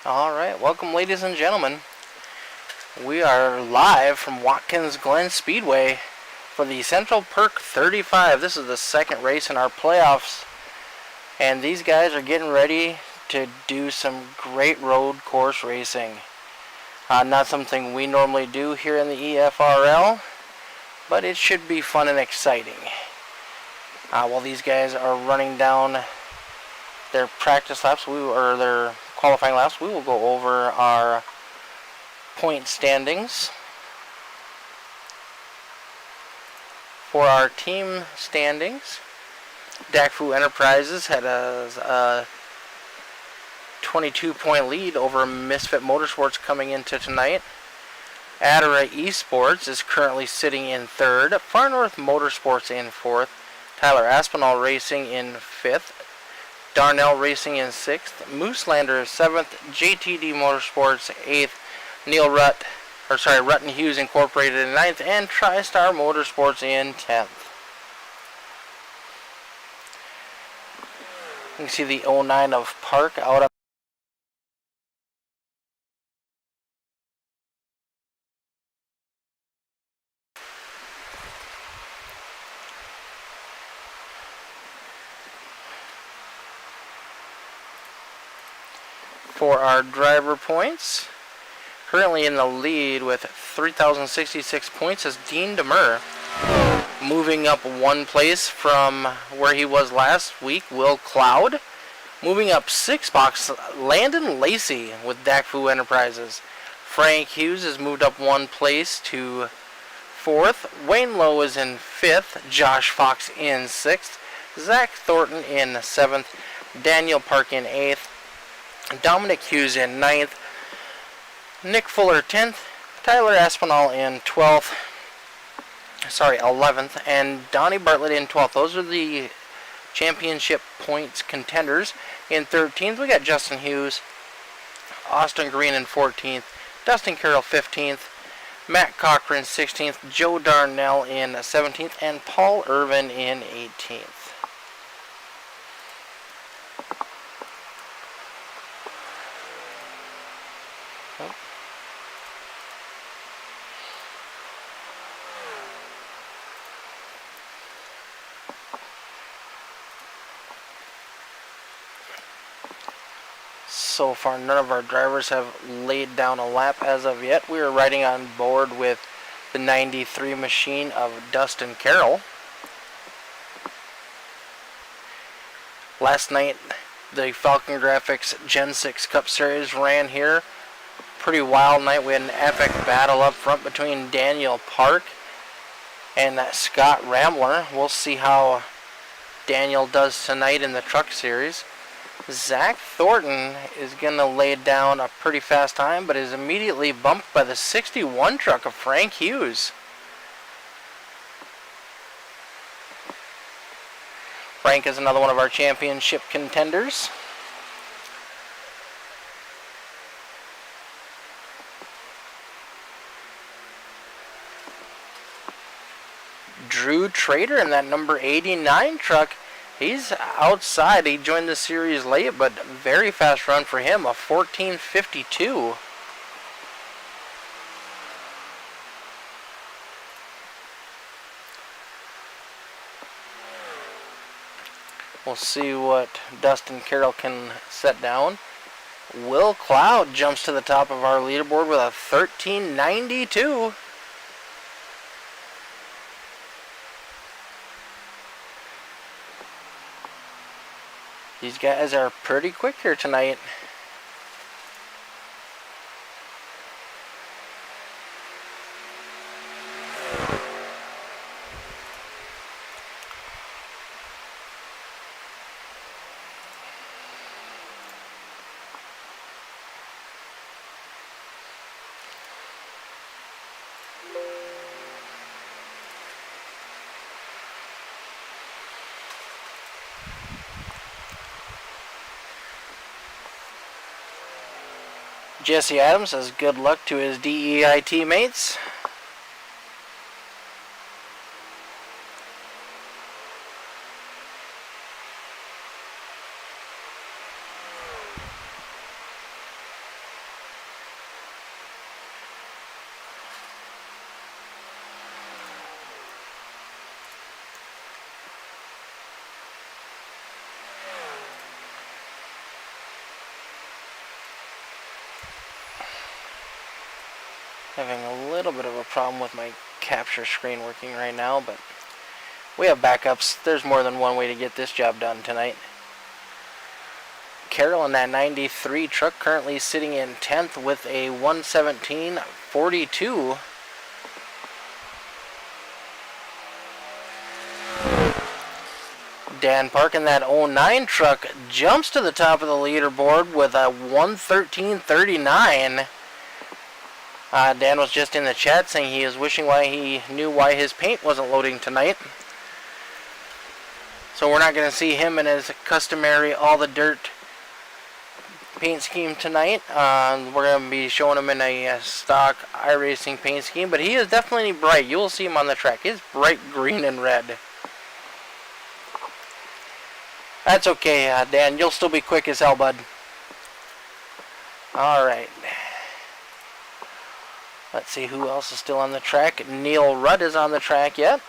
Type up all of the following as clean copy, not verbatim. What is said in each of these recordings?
Alright, welcome ladies and gentlemen. We are live from Watkins Glen Speedway for the Central PERK 35. This is the second race in our playoffs. And these guys are getting ready to do some great road course racing. Not something we normally do here in the EFRL, but it should be fun and exciting. While these guys are running down their practice laps, or their qualifying laps, we will go over our point standings. For our team standings, Dakfu Enterprises had a 22-point lead over Misfit Motorsports coming into tonight. Adara Esports is currently sitting in third. Far North Motorsports in fourth. Tyler Aspinall Racing in fifth. Darnell Racing in 6th, Mooselander 7th, JTD Motorsports 8th, Rutten Hughes Incorporated in 9th, and TriStar Motorsports in 10th. You can see the 09 of PERK out up. For our driver points, currently in the lead with 3,066 points is Dean Demur. Moving up one place from where he was last week, Will Cloud. Moving up 6 spots, Landon Lacey with Dakfu Enterprises. Frank Hughes has moved up 1 place to 4th. Wayne Lowe is in 5th. Josh Fox in 6th. Zach Thornton in 7th. Daniel Park in 8th. Dominic Hughes in 9th, Nick Fuller 10th, Tyler Aspinall in 11th, and Donnie Bartlett in 12th. Those are the championship points contenders. In 13th, we got Justin Hughes, Austin Green in 14th, Dustin Carroll 15th, Matt Cochran 16th, Joe Darnell in 17th, and Paul Irvin in 18th. So far, none of our drivers have laid down a lap as of yet. We are riding on board with the 93 machine of Dustin Carroll. Last night, the Falcon Graphics Gen 6 Cup Series ran here. Pretty wild night. We had an epic battle up front between Daniel Park and Scott Rambler. We'll see how Daniel does tonight in the truck series. Zach Thornton is going to lay down a pretty fast time, but is immediately bumped by the 61 truck of Frank Hughes. Frank is another one of our championship contenders. Drew Trader in that number 89 truck. He's outside. He joined the series late, but very fast run for him, a 14:52. We'll see what Dustin Carroll can set down. Will Cloud jumps to the top of our leaderboard with a 13:92. These guys are pretty quick here tonight. Jesse Adams says good luck to his DEI teammates. Having a little bit of a problem with my capture screen working right now, but we have backups. There's more than one way to get this job done tonight. Carroll in that 93 truck currently sitting in 10th with a 117.42. Dan Park in that 09 truck jumps to the top of the leaderboard with a 113.39. Dan was just in the chat saying he is wishing why he knew why his paint wasn't loading tonight. So we're not going to see him in his customary all the dirt paint scheme tonight. We're going to be showing him in a stock iRacing paint scheme, but he is definitely bright. You will see him on the track. He's bright green and red. That's okay, Dan. You'll still be quick as hell, bud. Alright. Let's see who else is still on the track. Neil Rudd is on the track yet.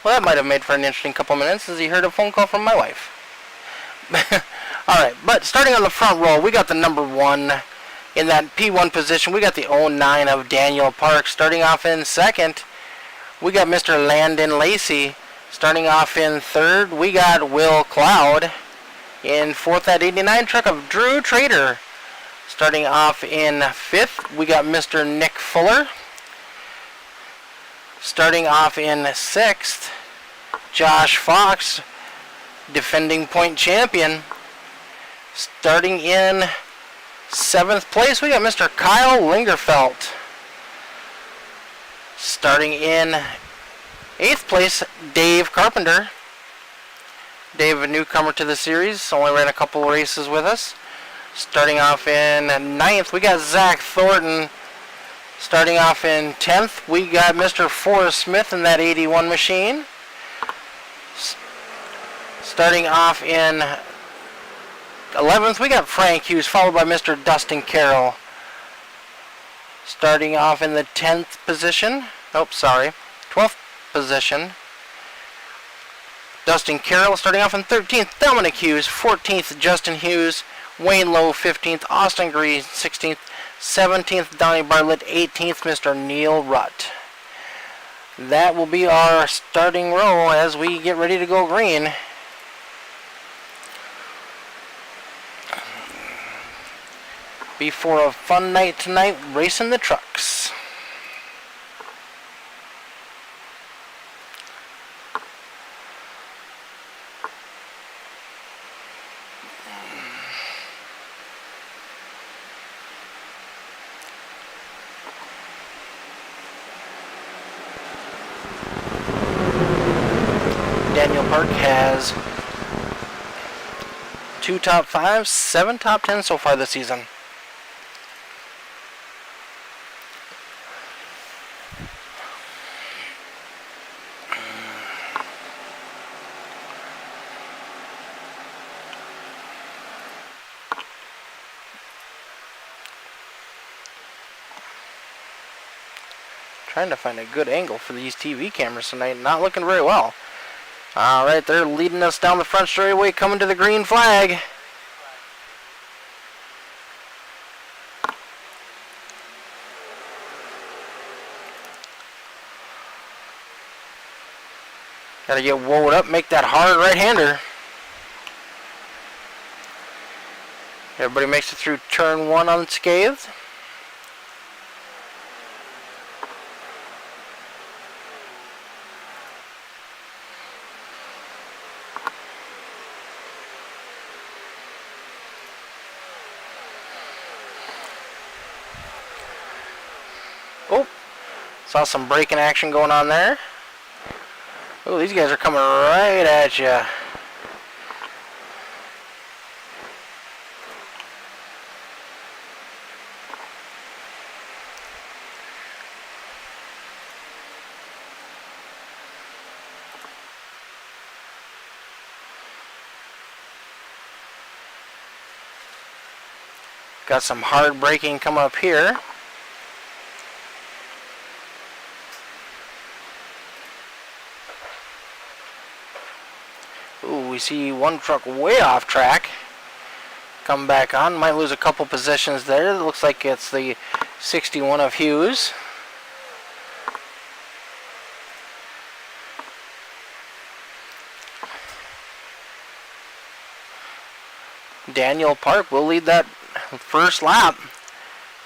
Well, that might have made for an interesting couple minutes as he heard a phone call from my wife. Alright, but starting on the front row, we got the number 1 in that P1 position. We got the 09 of Daniel Park. Starting off in second, we got Mr. Landon Lacey. Starting off in third, we got Will Cloud. In fourth, that 89 truck of Drew Trader. Starting off in fifth, we got Mr. Nick Fuller. Starting off in sixth, Josh Fox, defending point champion. Starting in seventh place, we got Mr. Kyle Lingerfelt. Starting in eighth place, Dave Carpenter. Dave, a newcomer to the series, only ran a couple races with us. Starting off in ninth, we got Zach Thornton. Starting off in 10th, we got Mr. Forrest Smith in that 81 machine. Starting off in 11th, we got Frank Hughes, followed by Mr. Dustin Carroll. Starting off in the 10th position, 12th position, Dustin Carroll. Starting off in 13th, Dominic Hughes. 14th, Justin Hughes. Wayne Lowe, 15th. Austin Green, 16th. 17th, Donnie Bartlett. 18th, Mr. Neil Rutt. That will be our starting row as we get ready to go green. Be for a fun night tonight racing the trucks. Daniel Park has 2 top 5s, 7 top 10s so far this season. Trying to find a good angle for these TV cameras tonight. Not looking very well. Alright, they're leading us down the front straightaway, coming to the green flag. Gotta get woed up, make that hard right-hander. Everybody makes it through turn 1 unscathed. Saw some braking action going on there. Oh, these guys are coming right at you. Got some hard braking coming up here. We see one truck way off track. Come back on. Might lose a couple positions there. It looks like it's the 61 of Hughes. Daniel Park will lead that first lap.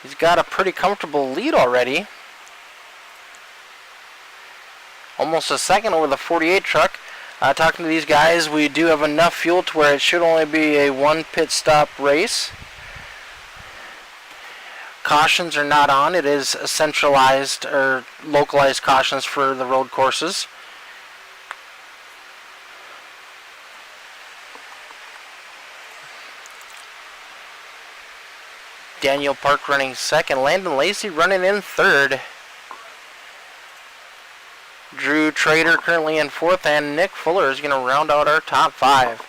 He's got a pretty comfortable lead already. Almost a second over the 48 truck. Talking to these guys, we do have enough fuel to where it should only be a 1 pit stop race. Cautions are not on. It is centralized or localized cautions for the road courses. Daniel Park running second. Landon Lacey running in third. Drew Trader currently in fourth, and Nick Fuller is going to round out our top 5.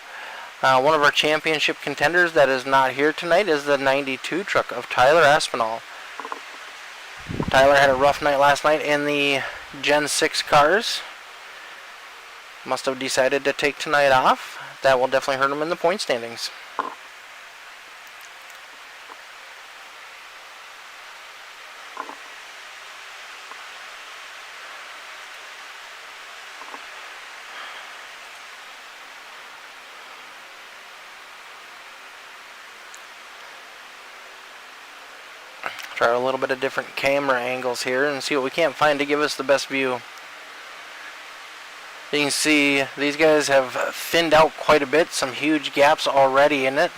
One of our championship contenders that is not here tonight is the 92 truck of Tyler Aspinall. Tyler had a rough night last night in the Gen 6 cars. Must have decided to take tonight off. That will definitely hurt him in the point standings. Try a little bit of different camera angles here and see what we can't find to give us the best view. You can see these guys have thinned out quite a bit, some huge gaps already in it.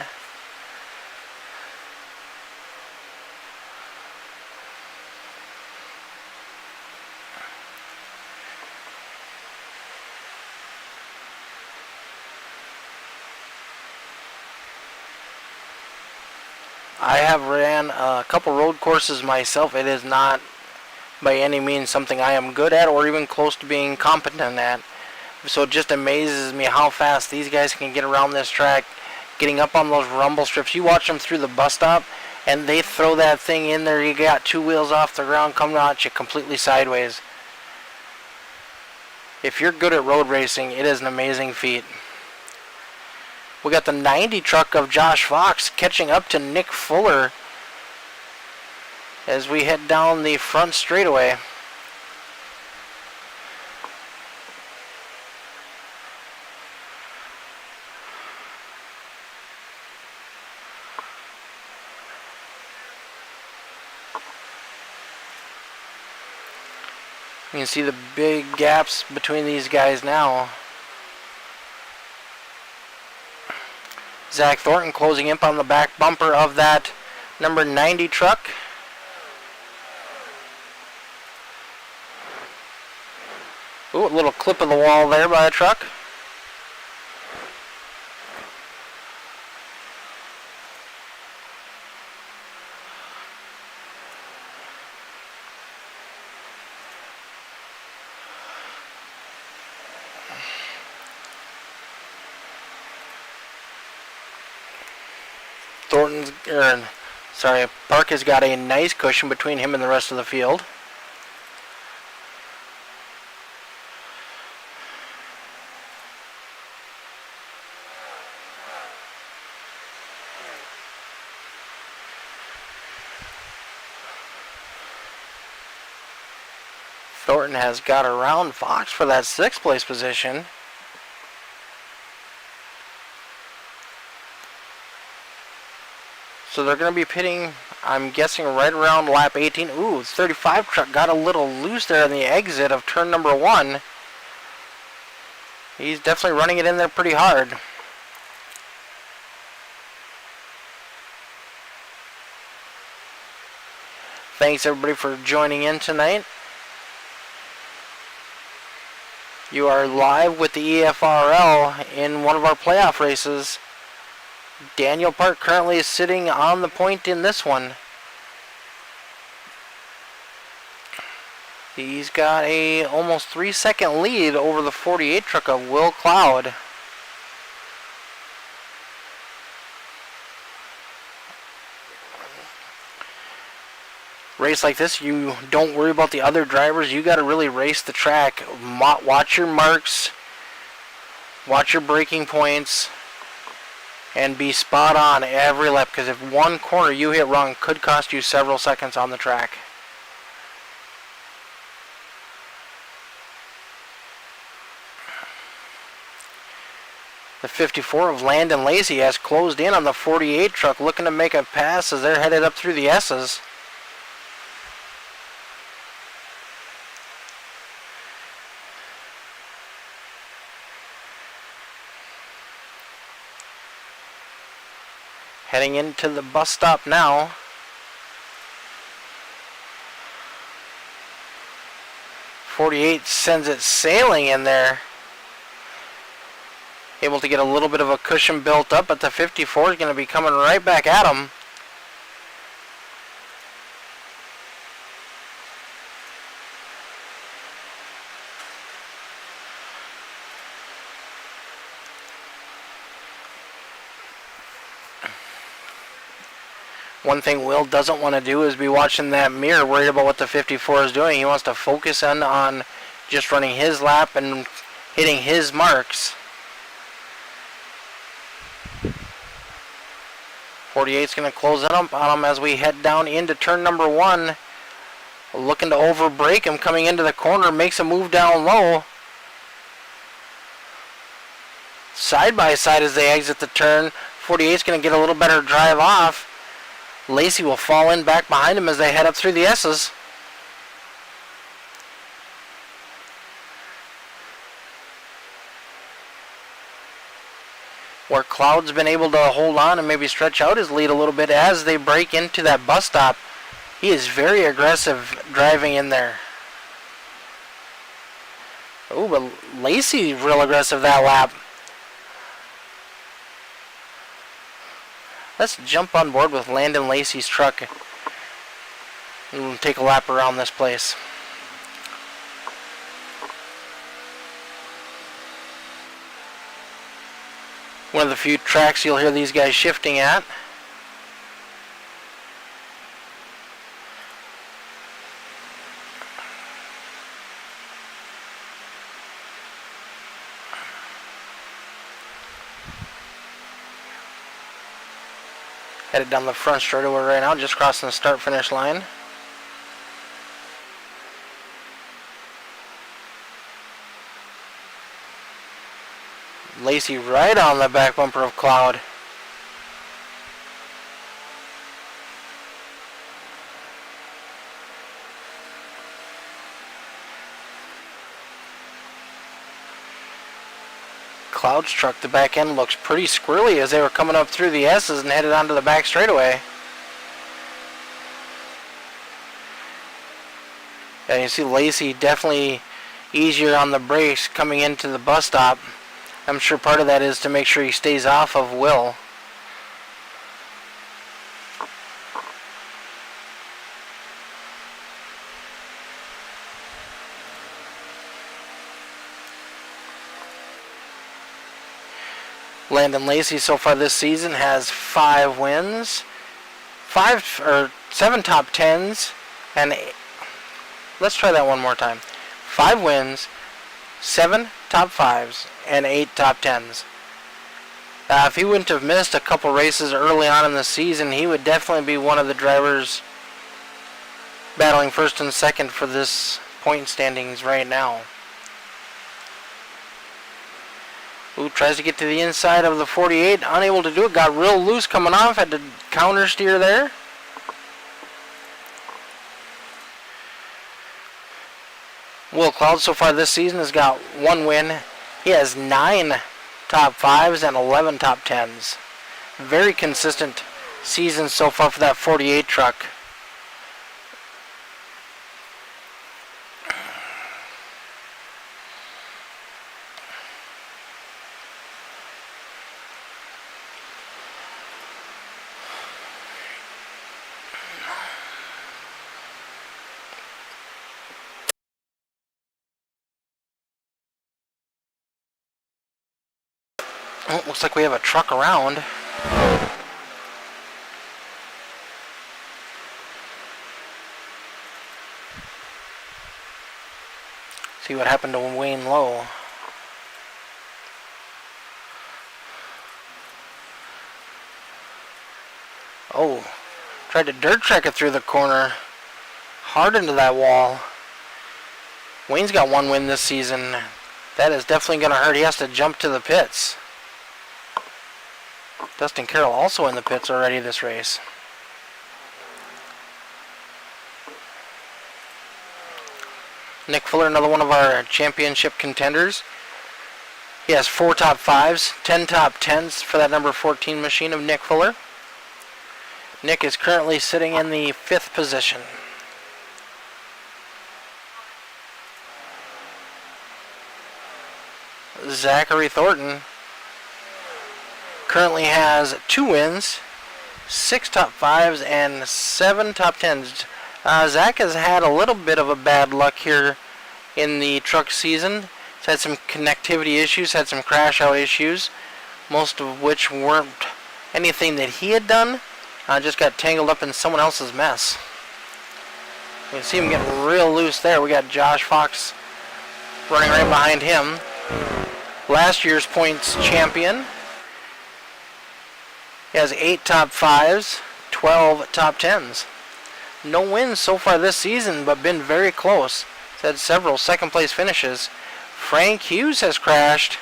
I have ran a couple road courses myself. It is not by any means something I am good at or even close to being competent at. So it just amazes me how fast these guys can get around this track, getting up on those rumble strips. You watch them through the bus stop, and they throw that thing in there. You got two wheels off the ground coming at you completely sideways. If you're good at road racing, it is an amazing feat. We got the 90 truck of Josh Fox catching up to Nick Fuller as we head down the front straightaway. You can see the big gaps between these guys now. Zach Thornton closing in on the back bumper of that number 90 truck. Ooh, a little clip of the wall there by the truck. PERK has got a nice cushion between him and the rest of the field. Thornton has got around Fox for that 6th place position. So they're going to be pitting, I'm guessing, right around lap 18. Ooh, 35 truck got a little loose there on the exit of turn number 1. He's definitely running it in there pretty hard. Thanks everybody for joining in tonight. You are live with the EFRL in one of our playoff races. Daniel Park currently is sitting on the point in this one. He's got a almost 3-second lead over the 48 truck of Will Cloud. Race like this, you don't worry about the other drivers. You got to really race the track. Watch your marks. Watch your braking points. And be spot on every lap, because if one corner you hit wrong, could cost you several seconds on the track. The 54 of Landon Lacey has closed in on the 48 truck, looking to make a pass as they're headed up through the S's. Heading into the bus stop now. .48 sends it sailing in there. Able to get a little bit of a cushion built up, but the 54 is going to be coming right back at him. One thing Will doesn't want to do is be watching that mirror, worried about what the 54 is doing. He wants to focus in on just running his lap and hitting his marks. 48's going to close it up on him as we head down into turn number 1. Looking to overbreak him, coming into the corner, makes a move down low. Side by side as they exit the turn. 48's going to get a little better drive off. Lacey will fall in back behind him as they head up through the S's. Where Cloud's been able to hold on and maybe stretch out his lead a little bit as they break into that bus stop. He is very aggressive driving in there. Oh, but Lacey real aggressive that lap. Let's jump on board with Landon Lacey's truck and take a lap around this place. One of the few tracks you'll hear these guys shifting at. Headed down the front straightaway right now, just crossing the start-finish line. Lacey right on the back bumper of Cloud. Cloud's truck, the back end looks pretty squirrely as they were coming up through the S's and headed onto the back straightaway. And you see Lacey definitely easier on the brakes coming into the bus stop. I'm sure part of that is to make sure he stays off of Will. Landon Lacey so far this season has 5 wins, 7 top 10s, and let's try that one more time. 5 wins, 7 top 5s, and 8 top 10s. If he wouldn't have missed a couple races early on in the season, he would definitely be one of the drivers battling first and second for this point standings right now. Ooh, tries to get to the inside of the 48, unable to do it, got real loose coming off, had to counter steer there. Will Cloud so far this season has got 1 win. He has 9 top 5s and 11 top 10s. Very consistent season so far for that 48 truck. Oh, looks like we have a truck around. See what happened to Wayne Lowe. Oh, tried to dirt track it through the corner. Hard into that wall. Wayne's got 1 win this season. That is definitely going to hurt. He has to jump to the pits. Dustin Carroll also in the pits already this race. Nick Fuller, another one of our championship contenders. He has 4 top 5s, 10 top 10s for that number 14 machine of Nick Fuller. Nick is currently sitting in the 5th position. Zachary Thornton currently has 2 wins, 6 top 5s, and 7 top 10s. Zach has had a little bit of a bad luck here in the truck season. He's had some connectivity issues, had some crash out issues, most of which weren't anything that he had done. Just got tangled up in someone else's mess. You can see him getting real loose there. We got Josh Fox running right behind him. last year's points champion. He has 8 top 5s, 12 top 10s. No wins so far this season, but been very close. He's had several second place finishes. Frank Hughes has crashed.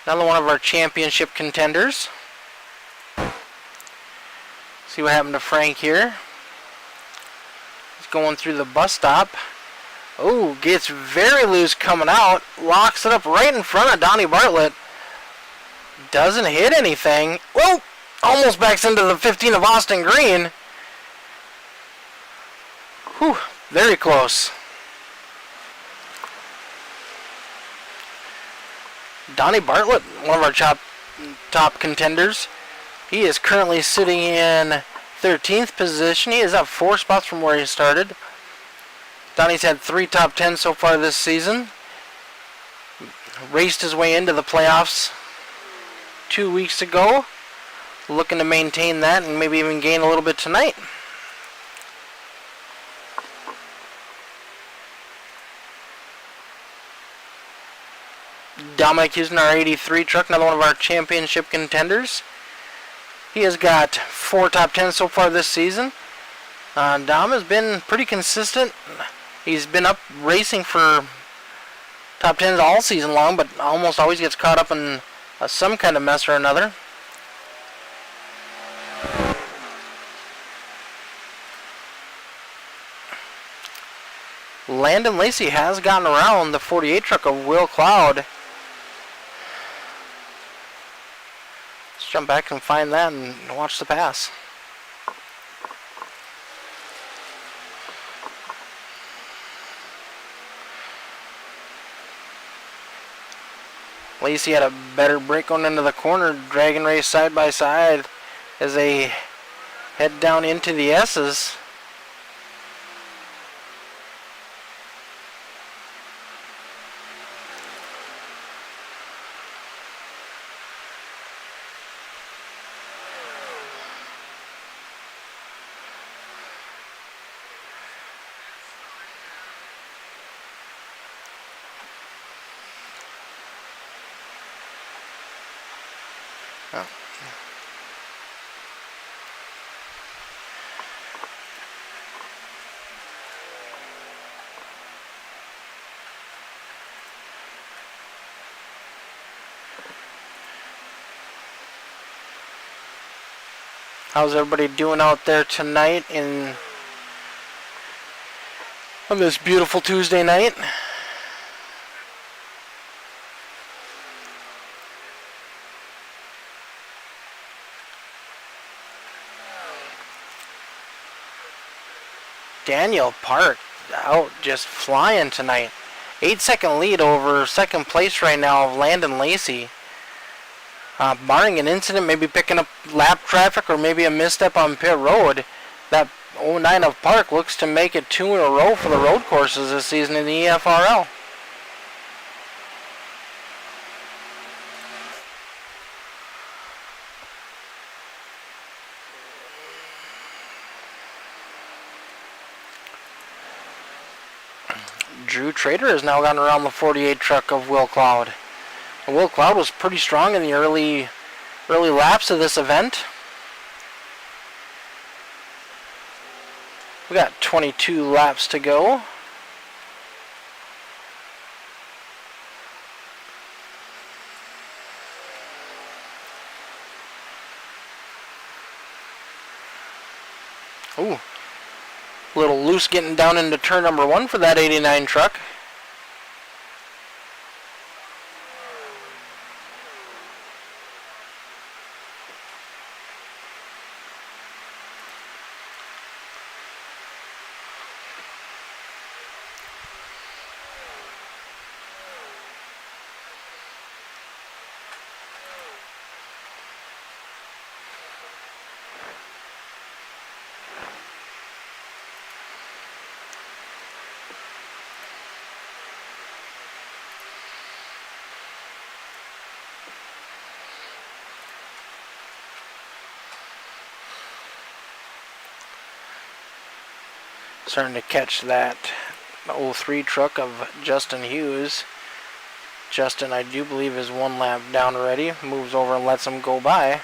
Another one of our championship contenders. See what happened to Frank here. He's going through the bus stop. Oh, gets very loose coming out. Locks it up right in front of Donnie Bartlett. Doesn't hit anything. Whoa! Almost backs into the 15 of Austin Green. Whew, very close. Donnie Bartlett, one of our top contenders. He is currently sitting in 13th position. He is up 4 spots from where he started. Donnie's had 3 top 10s so far this season. Raced his way into the playoffs 2 weeks ago. Looking to maintain that and maybe even gain a little bit tonight. Dominic using our 83 truck, another one of our championship contenders. He has got 4 top 10s so far this season. Dom has been pretty consistent. He's been up racing for top 10s all season long, but almost always gets caught up in some kind of mess or another. Landon Lacey has gotten around the 48 truck of Will Cloud. Let's jump back and find that and watch the pass. Lacey had a better break going into the corner. Dragon race side by side as they head down into the S's. Oh. How's everybody doing out there tonight on this beautiful Tuesday night? Daniel Park out just flying tonight. 8-second lead over second place right now of Landon Lacey. Barring an incident, maybe picking up lap traffic or maybe a misstep on pit road, that 09 of Park looks to make it 2 in a row for the road courses this season in the EFRL. Drew Trader has now gotten around the 48 truck of Will Cloud. And Will Cloud was pretty strong in the early laps of this event. We got 22 laps to go. Ooh. A little loose getting down into turn number 1 for that 89 truck. Starting to catch that 03 truck of Justin Hughes. Justin, I do believe, is 1 lap down already. Moves over and lets him go by.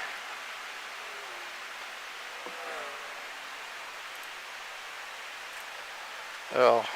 Oh.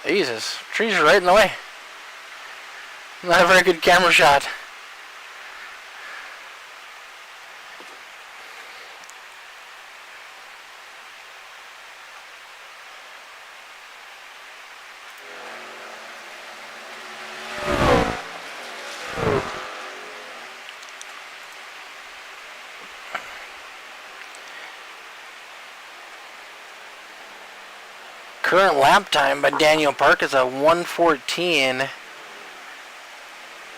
Jesus, trees are right in the way. Not a very good camera shot. Current lap time by Daniel PERK is a 1:14.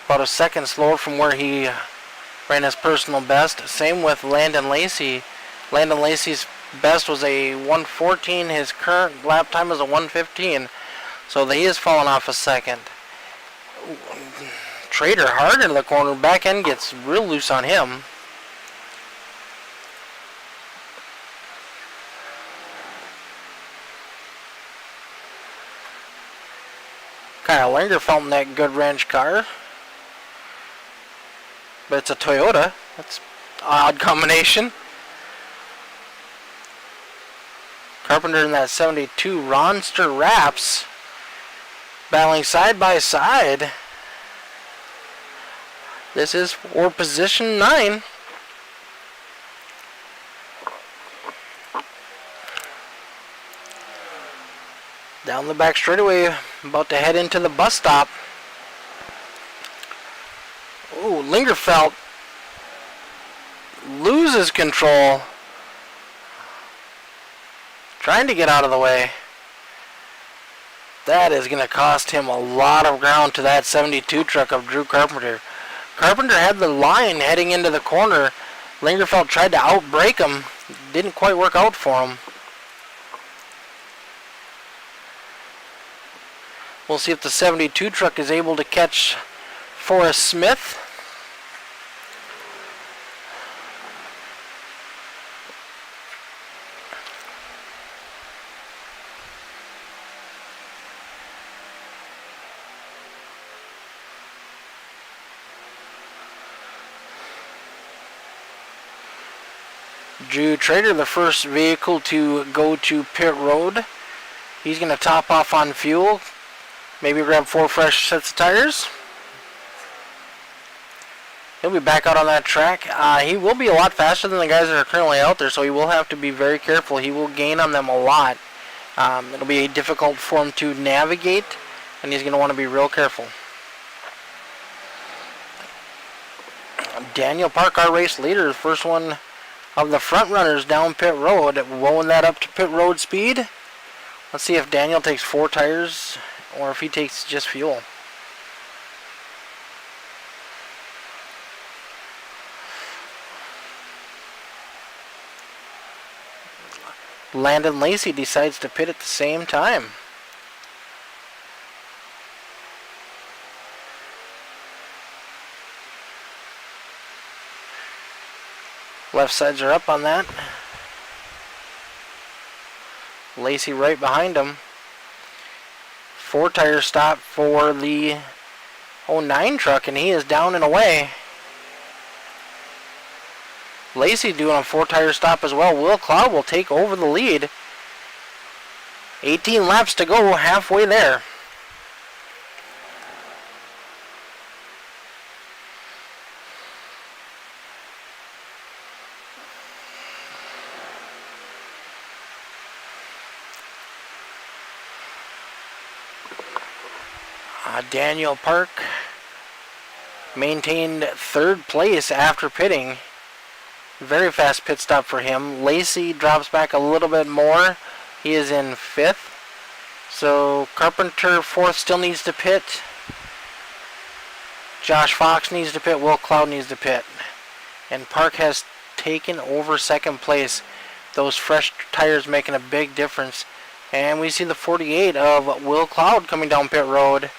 About a second slower from where he ran his personal best. Same with Landon Lacey. Landon Lacey's best was a 1:14. His current lap time is a 1:15. So he has fallen off a second. Trader hard into the corner. Back end gets real loose on him. Kyle Lingerfeld in that Good Ranch car. But it's a Toyota. That's an odd combination. Carpenter in that 72 Ronster Wraps. Battling side by side. This is for position 9. Down the back straightaway, about to head into the bus stop. Ooh, Lingerfeld loses control. Trying to get out of the way. That is going to cost him a lot of ground to that 72 truck of Drew Carpenter. Carpenter had the line heading into the corner. Lingerfeld tried to outbrake him. Didn't quite work out for him. We'll see if the 72 truck is able to catch Forrest Smith. Drew Trader, the first vehicle to go to pit road. He's going to top off on fuel. Maybe grab 4 fresh sets of tires. He'll be back out on that track. He will be a lot faster than the guys that are currently out there, so he will have to be very careful. He will gain on them a lot. It'll be difficult for him to navigate, and he's going to want to be real careful. Daniel PERK, our race leader, the first one of the front runners down pit road, rolling that up to pit road speed. Let's see if Daniel takes 4 tires or if he takes just fuel. Landon Lacey decides to pit at the same time. Left sides are up on that. Lacey right behind him. 4 tire stop for the 09 truck, and he is down and away. Lacey doing a 4 tire stop as well. Will Cloud will take over the lead. 18 laps to go, halfway there. Daniel PERK maintained third place after pitting. Very fast pit stop for him. Lacey drops back a little bit more. He is in fifth. So Carpenter fourth still needs to pit. Josh Fox needs to pit. Will Cloud needs to pit. And Park has taken over second place. Those fresh tires making a big difference. And we see the 48 of Will Cloud coming down pit road.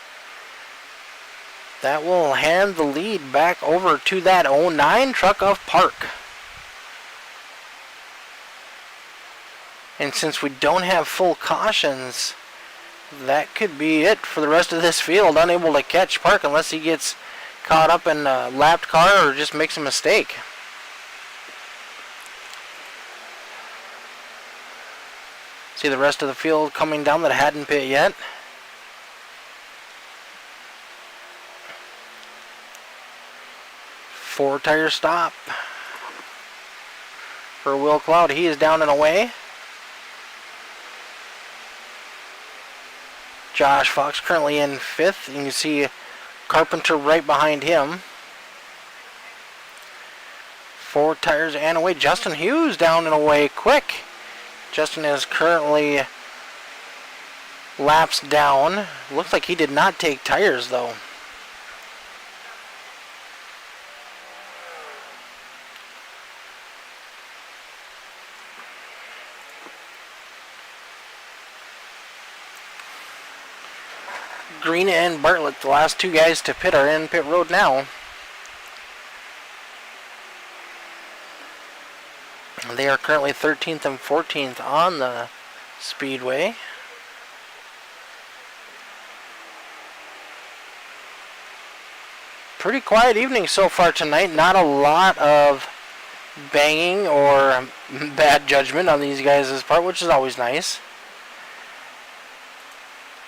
That will hand the lead back over to that 09 truck of Park. And since we don't have full cautions, that could be it for the rest of this field. Unable to catch Park unless he gets caught up in a lapped car or just makes a mistake. See the rest of the field coming down that hadn't pit yet. Four tire stop for Will Cloud. He is down and away. Josh Fox currently in fifth. You can see Carpenter right behind him. Four tires and away. Justin Hughes down and away quick. Justin is currently laps down. Looks like he did not take tires though. Green and Bartlett, the last two guys to pit, are in pit road now. They are currently 13th and 14th on the speedway. Pretty quiet evening so far tonight. Not a lot of banging or bad judgment on these guys' part, which is always nice.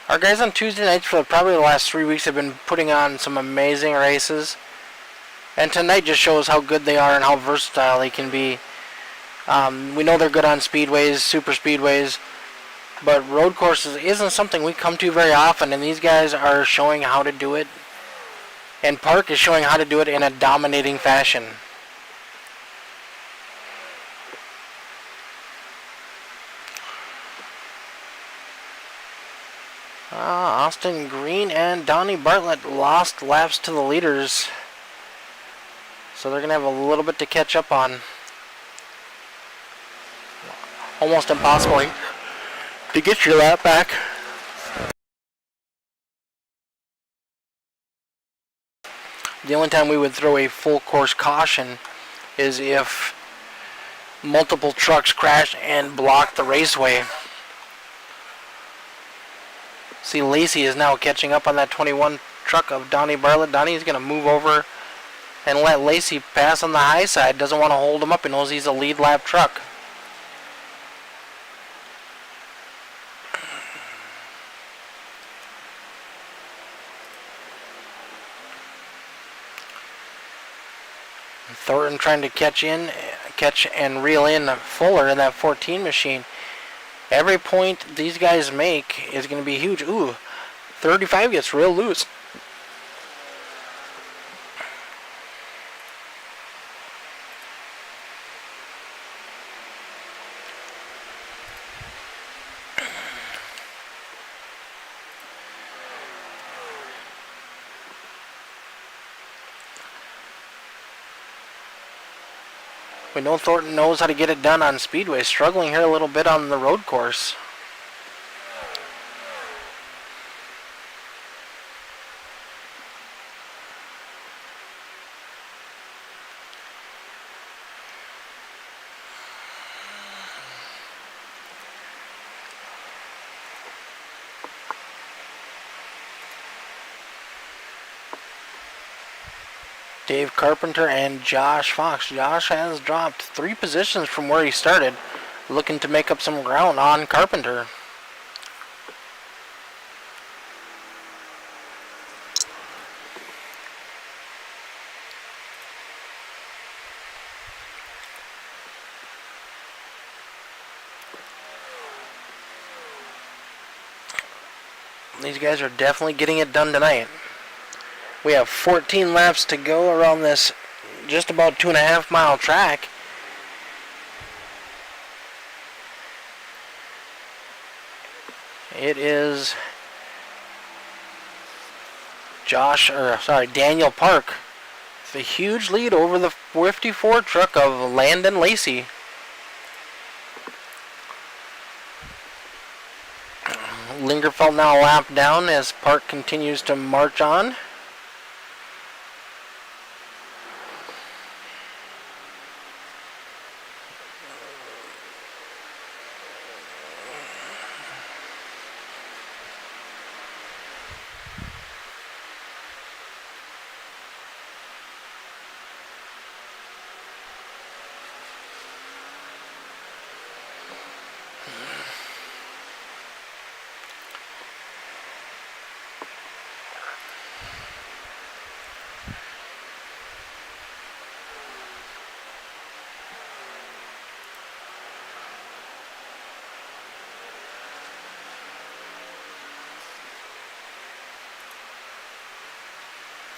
Our guys on Tuesday nights for probably the last 3 weeks have been putting on some amazing races. And tonight just shows how good they are and how versatile they can be. We know they're good on speedways, super speedways, but road courses isn't something we come to very often, and these guys are showing how to do it. And Park is showing how to do it in a dominating fashion. Austin Green and Donnie Bartlett lost laps to the leaders. So they're going to have a little bit to catch up on. Almost impossible to get your lap back. The only time we would throw a full course caution is if multiple trucks crash and block the raceway. See, Lacey is now catching up on that 21 truck of Donnie Bartlett. Donnie's going to move over and let Lacey pass on the high side. Doesn't want to hold him up. He knows he's a lead lap truck. Thornton trying to catch and reel in Fuller in that 14 machine. Every point these guys make is going to be huge. Ooh, 35 gets real loose. We know Thornton knows how to get it done on speedway. Struggling here a little bit on the road course. Dave Carpenter and Josh Fox. Josh has dropped 3 positions from where he started, looking to make up some ground on Carpenter. These guys are definitely getting it done tonight. We have 14 laps to go around this just about 2.5 mile track. It is Daniel Park. The huge lead over the 54 truck of Landon Lacey. Lingerfeld now a lap down as Park continues to march on.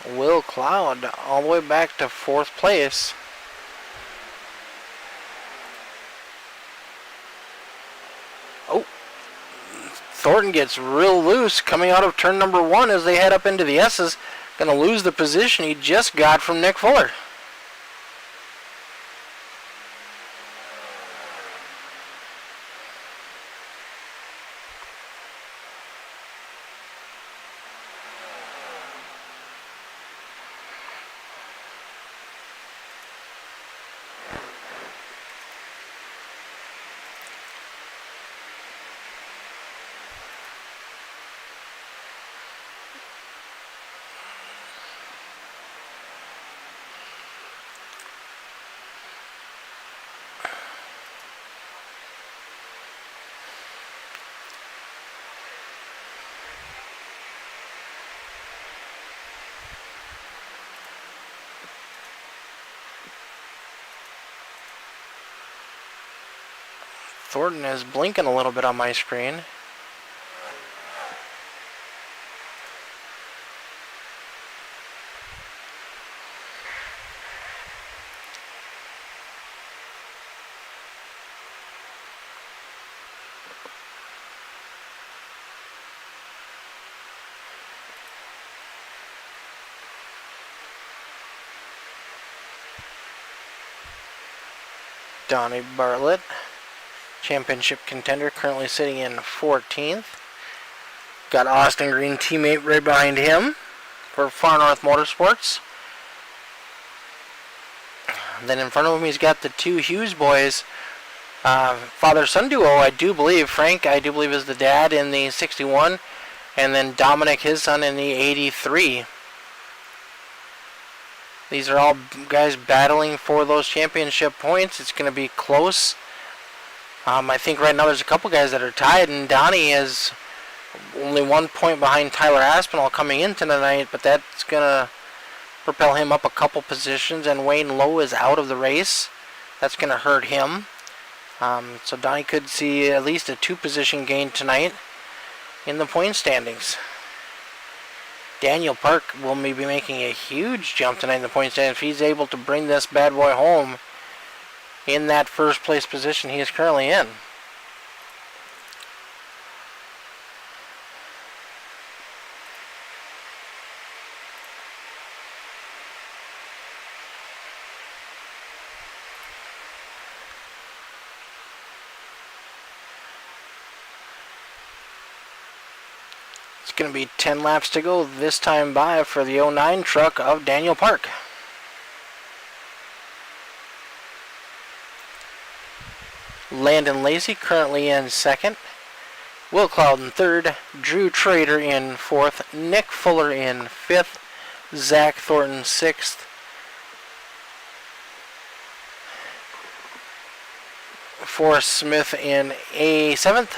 Will Cloud all the way back to 4th place. Oh, Thornton gets real loose coming out of turn number 1 as they head up into the S's. Going to lose the position he just got from Nick Fuller. Thornton is blinking a little bit on my screen. Donnie Bartlett, championship contender, currently sitting in 14th. Got Austin Green teammate right behind him for Far North Motorsports. Then in front of him he's got the two Hughes boys, father-son duo, I do believe. Frank, I do believe, is the dad in the 61, and then Dominic, his son, in the 83. These are all guys battling for those championship points. It's going to be close. I think right now there's a couple guys that are tied, and Donnie is only 1 point behind Tyler Aspinall coming into tonight, but that's going to propel him up a couple positions, and Wayne Lowe is out of the race. That's going to hurt him. So Donnie could see at least a 2-position gain tonight in the point standings. Daniel Park will be making a huge jump tonight in the point standings if he's able to bring this bad boy home in that first place position he is currently in. It's going to be 10 laps to go this time by for the 09 truck of Daniel Park. Landon Lacey currently in 2nd. Will Cloud in 3rd. Drew Trader in 4th. Nick Fuller in 5th. Zach Thornton 6th. Forrest Smith in 7th.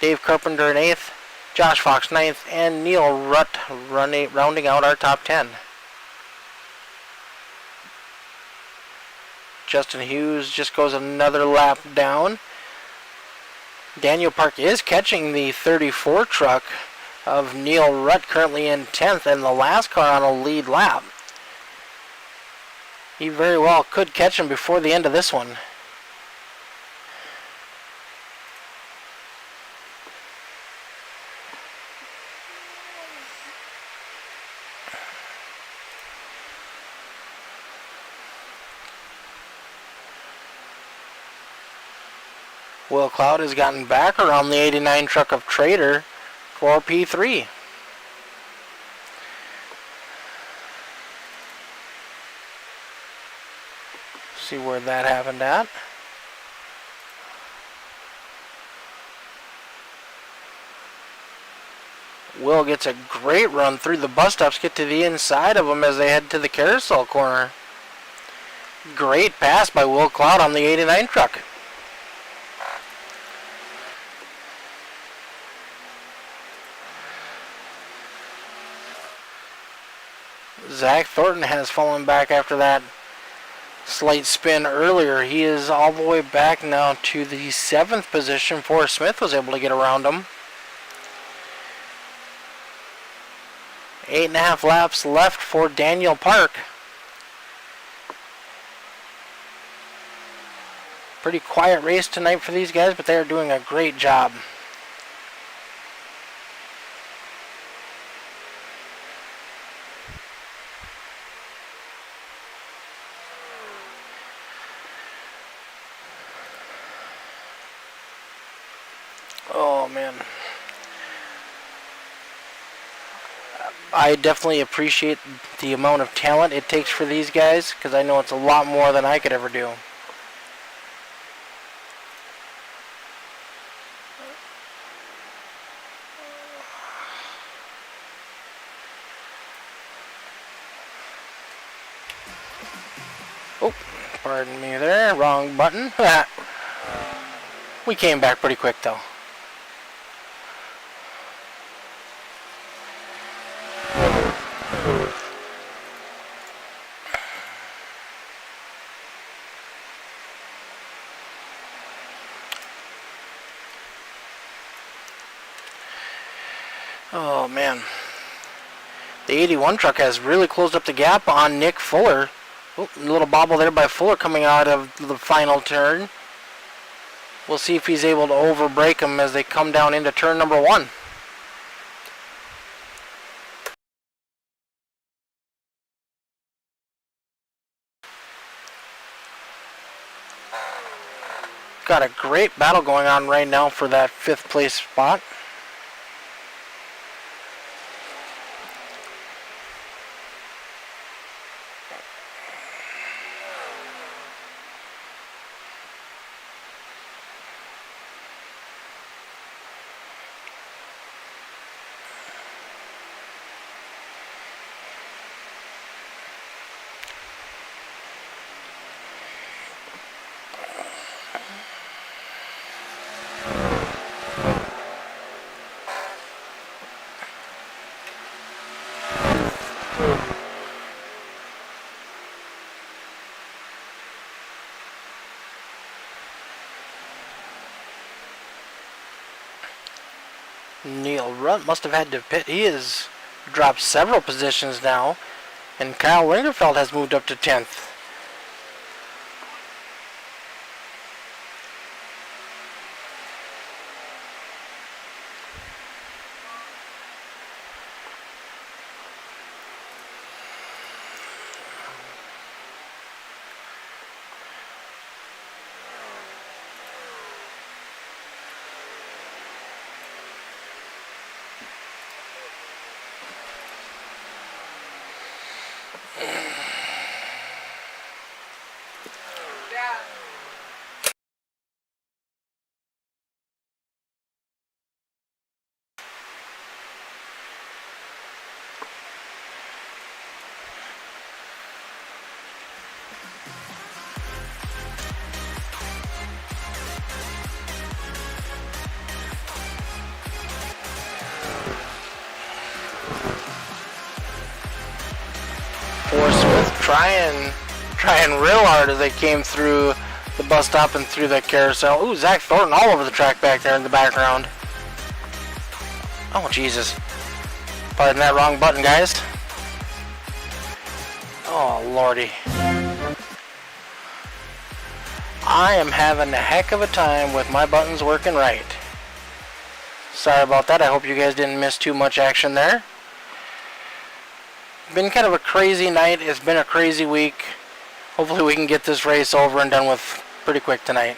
Dave Carpenter in 8th. Josh Fox 9th, and Neil Rutt rounding out our top 10. Justin Hughes just goes another lap down. Daniel Park is catching the 34 truck of Neil Rutt currently in 10th, and the last car on a lead lap. He very well could catch him before the end of this one. Will Cloud has gotten back around the 89 truck of Trader for P3. See where that happened at. Will gets a great run through the bus stops, get to the inside of them as they head to the carousel corner. Great pass by Will Cloud on the 89 truck. Zach Thornton has fallen back after that slight spin earlier. He is all the way back now to the 7th position. Forrest Smith was able to get around him. 8.5 laps left for Daniel Park. Pretty quiet race tonight for these guys, but they are doing a great job. Oh man, I definitely appreciate the amount of talent it takes for these guys, because I know it's a lot more than I could ever do. Oh, pardon me there, wrong button. We came back pretty quick though. Oh man, the 81 truck has really closed up the gap on Nick Fuller. Oh, a little bobble there by Fuller coming out of the final turn. We'll see if he's able to overbrake him as they come down into turn number 1. Got a great battle going on right now for that 5th place spot. Neil Rutt must have had to pit. He has dropped several positions now, and Kyle Lingerfeld has moved up to 10th. Forrest Smith trying real hard as they came through the bus stop and through the carousel. Ooh, Zach Thornton all over the track back there in the background. Oh, Jesus. Pardon that, wrong button, guys. Oh, lordy. I am having a heck of a time with my buttons working right. Sorry about that. I hope you guys didn't miss too much action there. Been kind of a crazy night. It's been a crazy week. Hopefully we can get this race over and done with pretty quick tonight.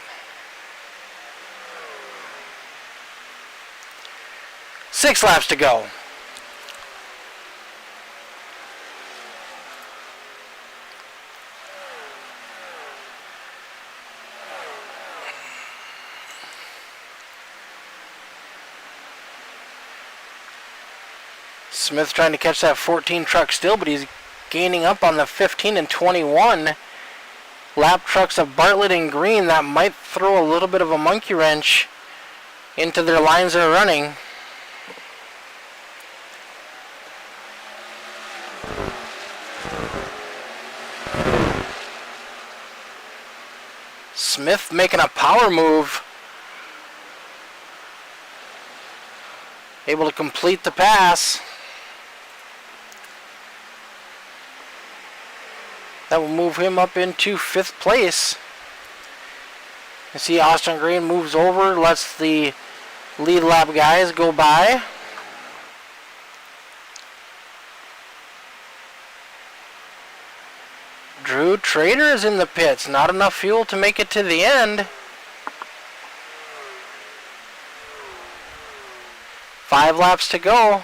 Six laps to go. Smith trying to catch that 14 truck still, but he's gaining up on the 15 and 21 lap trucks of Bartlett and Green. That might throw a little bit of a monkey wrench into their lines they're running. Smith making a power move. Able to complete the pass. That will move him up into 5th place. You see Austin Green moves over, lets the lead lap guys go by. Drew Trader is in the pits. Not enough fuel to make it to the end. 5 laps to go.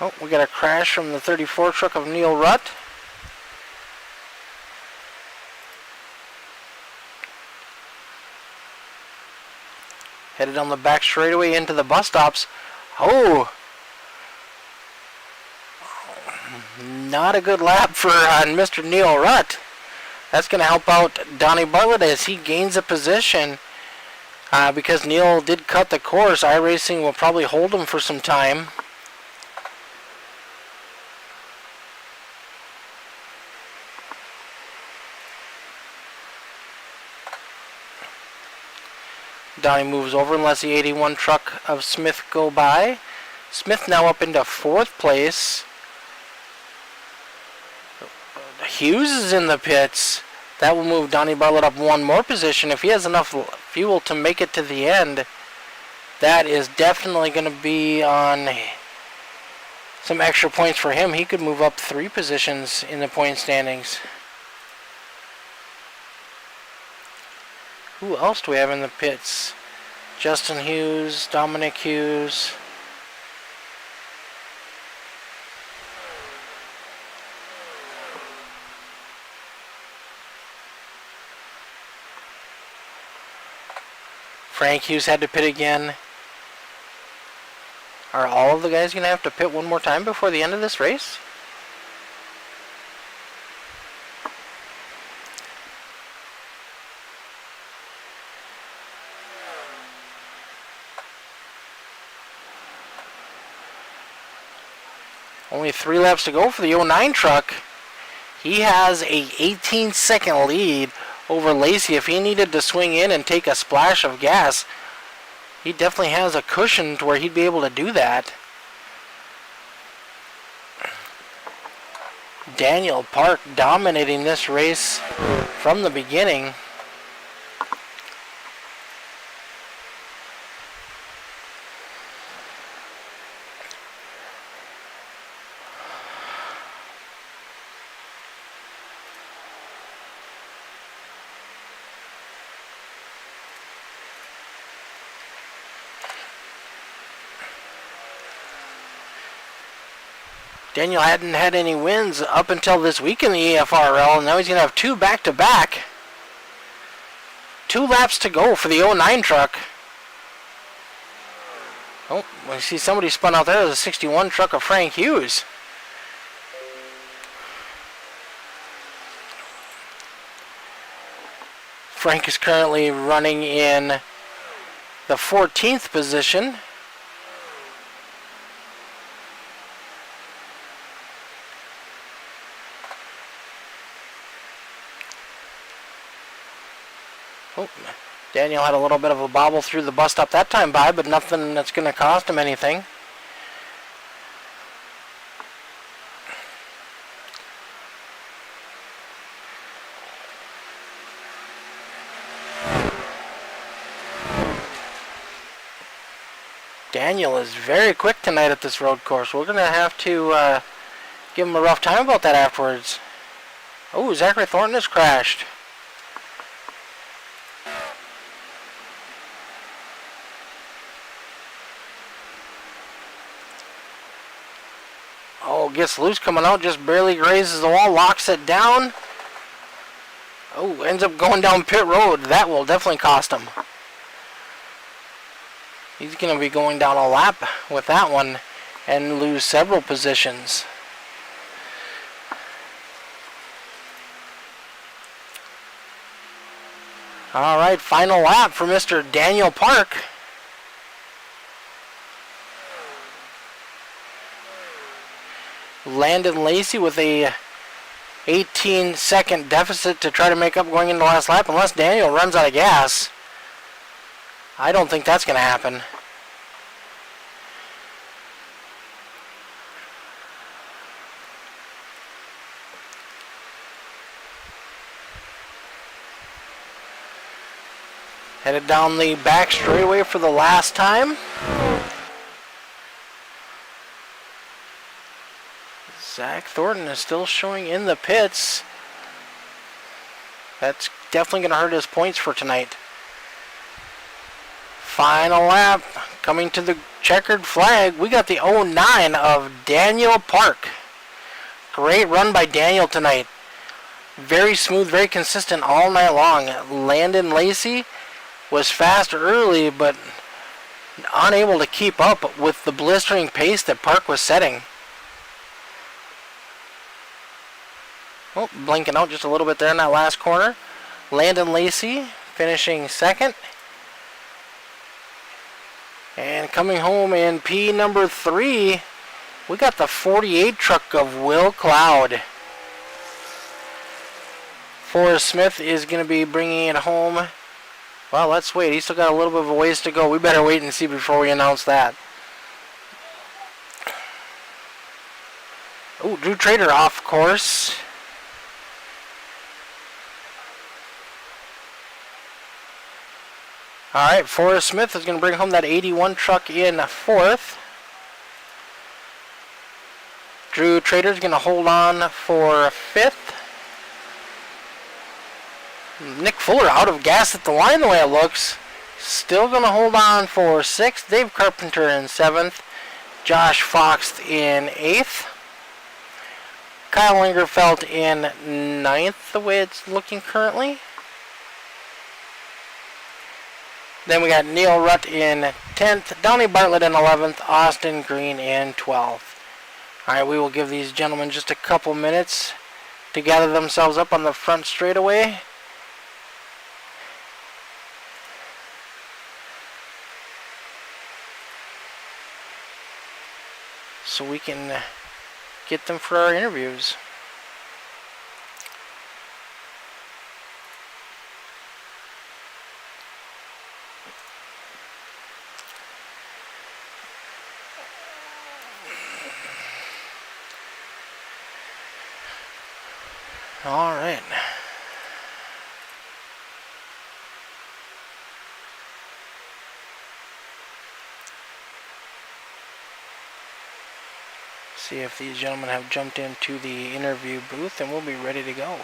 Oh, we got a crash from the 34 truck of Neil Rutt. Headed on the back straightaway into the bus stops. Oh! Not a good lap for Mr. Neil Rutt. That's going to help out Donnie Bartlett as he gains a position. Because Neil did cut the course, iRacing will probably hold him for some time. Donnie moves over and lets the 81 truck of Smith go by. Smith now up into 4th place. Hughes is in the pits. That will move Donnie Bartlett up 1 more position. If he has enough fuel to make it to the end, that is definitely going to be on some extra points for him. He could move up 3 positions in the point standings. Who else do we have in the pits? Justin Hughes, Dominic Hughes. Frank Hughes had to pit again. Are all of the guys going to have to pit one more time before the end of this race? Only 3 laps to go for the 09 truck. He has a 18-second lead over Lacey. If he needed to swing in and take a splash of gas, he definitely has a cushion to where he'd be able to do that. Daniel Park dominating this race from the beginning. Daniel hadn't had any wins up until this week in the EFRL, and now he's going to have 2 back-to-back. 2 laps to go for the 09 truck. Oh, I see somebody spun out there. There's a 61 truck of Frank Hughes. Frank is currently running in the 14th position. Oh, Daniel had a little bit of a bobble through the bus stop that time by, but nothing that's going to cost him anything. Daniel is very quick tonight at this road course. We're going to have to give him a rough time about that afterwards. Oh, Zachary Thornton has crashed. Oh, gets loose coming out, just barely grazes the wall, locks it down. Oh, ends up going down pit road. That will definitely cost him. He's going to be going down a lap with that one and lose several positions. All right, final lap for Mr. Daniel Park. Landon Lacey with a 18-second deficit to try to make up going into the last lap, unless Daniel runs out of gas. I don't think that's going to happen. Headed down the back straightaway for the last time. Zach Thornton is still showing in the pits. That's definitely going to hurt his points for tonight. Final lap, coming to the checkered flag. We got the 09 of Daniel Park. Great run by Daniel tonight. Very smooth, very consistent all night long. Landon Lacey was fast early, but unable to keep up with the blistering pace that Park was setting. Oh, blinking out just a little bit there in that last corner. Landon Lacey finishing second. And coming home in P number 3, we got the 48 truck of Will Cloud. Forrest Smith is going to be bringing it home. Well, let's wait. He's still got a little bit of a ways to go. We better wait and see before we announce that. Oh, Drew Trader off course. Alright, Forrest Smith is going to bring home that 81 truck in 4th. Drew Trader is going to hold on for 5th. Nick Fuller out of gas at the line the way it looks. Still going to hold on for 6th. Dave Carpenter in 7th. Josh Fox in 8th. Kyle Lingerfeld in 9th the way it's looking currently. Then we got Neil Rutt in 10th, Donnie Bartlett in 11th, Austin Green in 12th. Alright, we will give these gentlemen just a couple minutes to gather themselves up on the front straightaway. So we can get them for our interviews. All right. See if these gentlemen have jumped into the interview booth, and we'll be ready to go.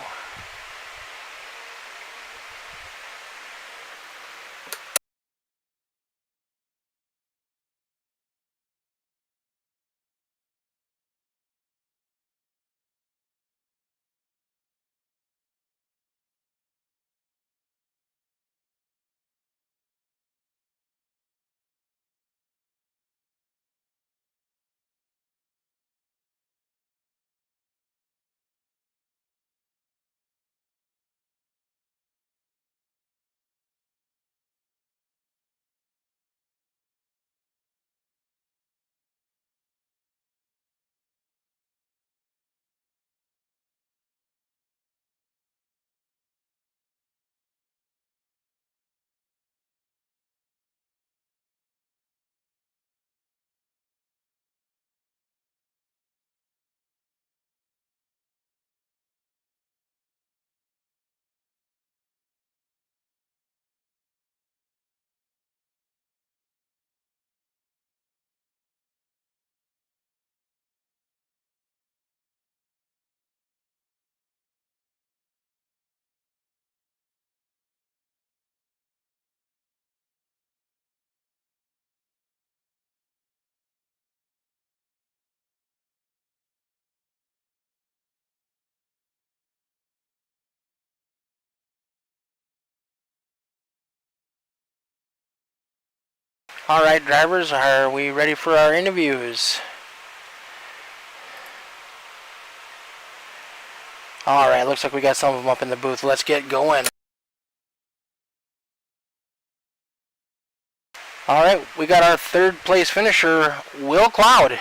Alright, drivers, are we ready for our interviews? Alright, looks like we got some of them up in the booth. Let's get going. Alright, we got our third place finisher, Will Cloud.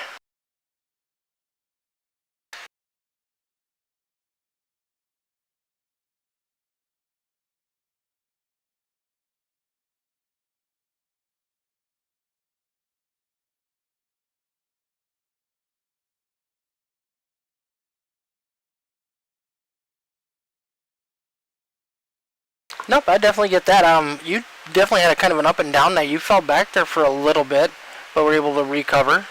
Nope, I definitely get that. You definitely had a kind of an up and down night. You fell back there for a little bit, but were able to recover.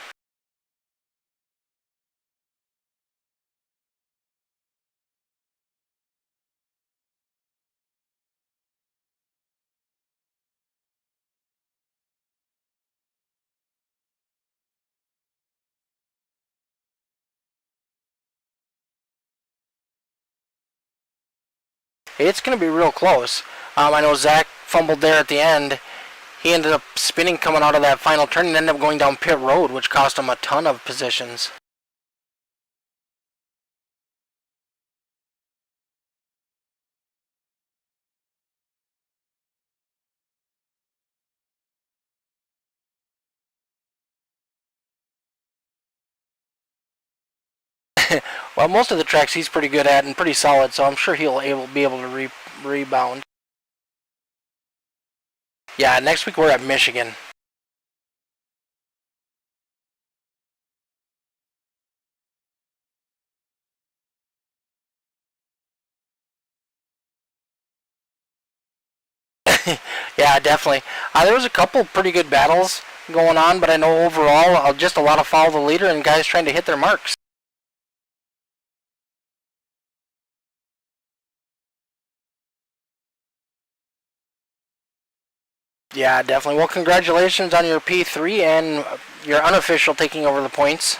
It's going to be real close. I know Zach fumbled there at the end. He ended up spinning coming out of that final turn and ended up going down pit road, which cost him a ton of positions. Well, most of the tracks he's pretty good at and pretty solid, so I'm sure he'll be able to rebound. Yeah, next week we're at Michigan. Yeah, definitely. There was a couple pretty good battles going on, but I know overall just a lot of follow the leader and guys trying to hit their marks. Yeah, definitely. Well, congratulations on your P3 and your unofficial taking over the points.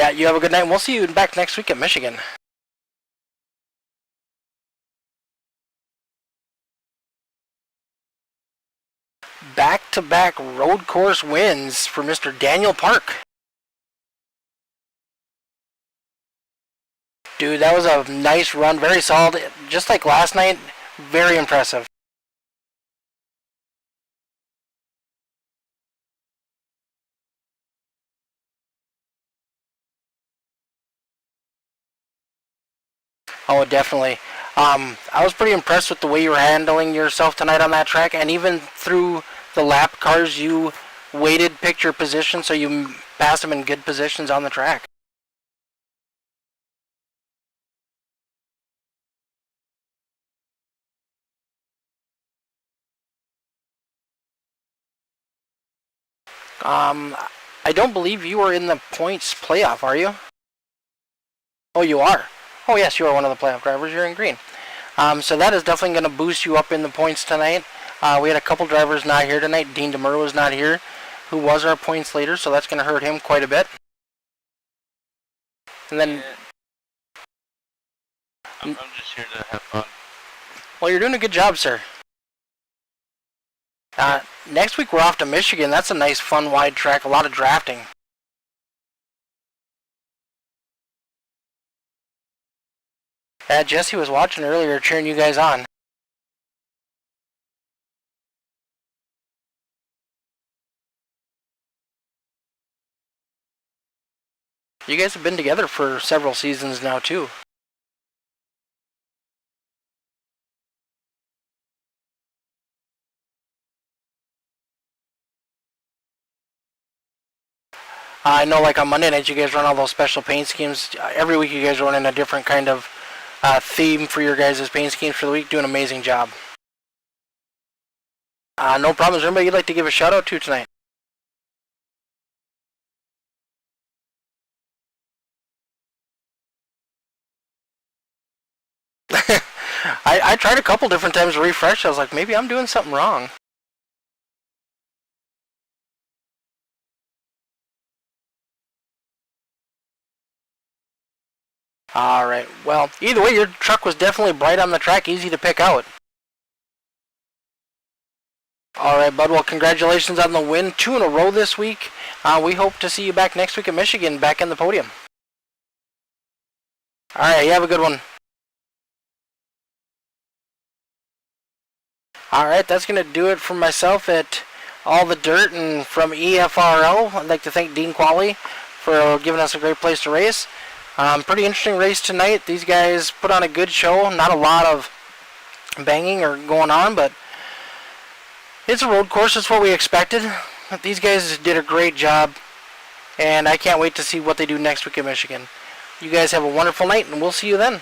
Yeah, you have a good night. We'll see you back next week at Michigan. Back-to-back road course wins for Mr. Daniel Park. Dude, that was a nice run. Very solid. Just like last night, very impressive. Oh, definitely. I was pretty impressed with the way you were handling yourself tonight on that track, and even through the lap cars, you waited, picked your position, so you passed them in good positions on the track. I don't believe you are in the points playoff, are you? Oh, you are. Oh, yes, you are one of the playoff drivers. You're in green. So that is definitely going to boost you up in the points tonight. We had a couple drivers not here tonight. Dean DeMuro was not here, who was our points leader, so that's going to hurt him quite a bit. And then... I'm just here to have fun. Well, you're doing a good job, sir. Next week we're off to Michigan. That's a nice, fun, wide track. A lot of drafting. Jesse was watching earlier, cheering you guys on. You guys have been together for several seasons now, too. I know, like on Monday nights, you guys run all those special paint schemes. Every week, you guys run in a different kind of theme for your guys' paint schemes for the week. Do an amazing job. No problem. Is there anybody you'd like to give a shout out to tonight? I tried a couple different times to refresh. I was like, maybe I'm doing something wrong. Alright, well, either way, your truck was definitely bright on the track, easy to pick out. Alright, bud. Well, congratulations on the win. 2 in a row this week. We hope to see you back next week at Michigan, back in the podium. Alright, you have a good one. Alright, that's going to do it from myself at All the Dirt, and from EFRL. I'd like to thank Dean Qualley for giving us a great place to race. Pretty interesting race tonight. These guys put on a good show. Not a lot of banging or going on, but it's a road course. It's what we expected. These guys did a great job, and I can't wait to see what they do next week in Michigan. You guys have a wonderful night, and we'll see you then.